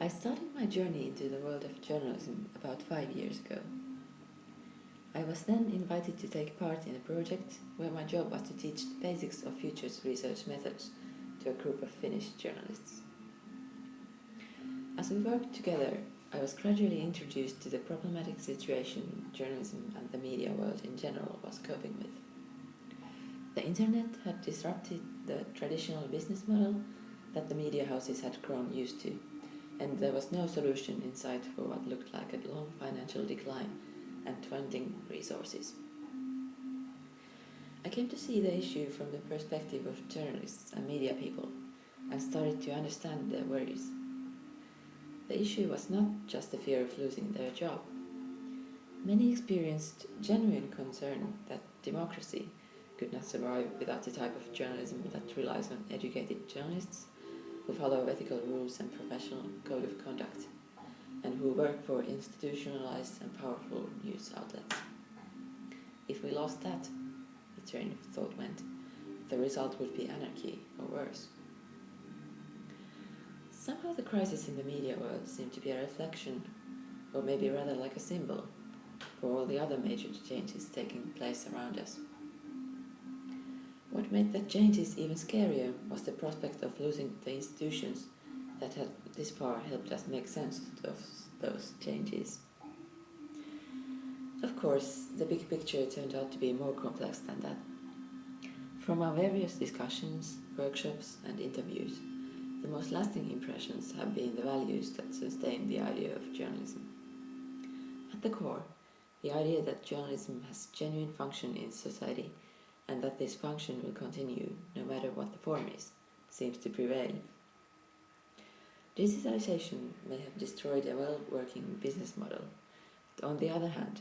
I started my journey into the world of journalism about 5 years ago. I was then invited to take part in a project where my job was to teach the basics of futures research methods to a group of Finnish journalists. As we worked together, I was gradually introduced to the problematic situation journalism and the media world in general was coping with. The internet had disrupted the traditional business model that the media houses had grown used to, and there was no solution in sight for what looked like a long financial decline and dwindling resources. I came to see the issue from the perspective of journalists and media people and started to understand their worries. The issue was not just the fear of losing their job. Many experienced genuine concern that democracy could not survive without the type of journalism that relies on educated journalists who follow ethical rules and professional code of conduct, and who work for institutionalized and powerful news outlets. If we lost that, the train of thought went, the result would be anarchy or worse. Somehow the crisis in the media world seemed to be a reflection, or maybe rather like a symbol, for all the other major changes taking place around us. What made the changes even scarier was the prospect of losing the institutions that had this far helped us make sense of those changes. Of course, the big picture turned out to be more complex than that. From our various discussions, workshops, and interviews, the most lasting impressions have been the values that sustain the idea of journalism. At the core, the idea that journalism has genuine function in society and that this function will continue no matter what the form is, seems to prevail. Digitalization may have destroyed a well-working business model, but on the other hand,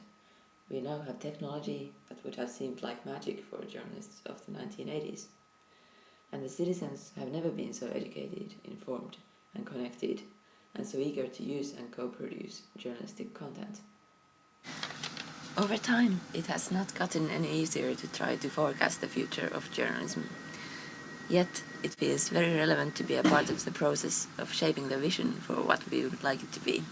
we now have technology that would have seemed like magic for journalists of the 1980s, and the citizens have never been so educated, informed, and connected, and so eager to use and co-produce journalistic content. Over time, it has not gotten any easier to try to forecast the future of journalism. Yet, it feels very relevant to be a part of the process of shaping the vision for what we would like it to be.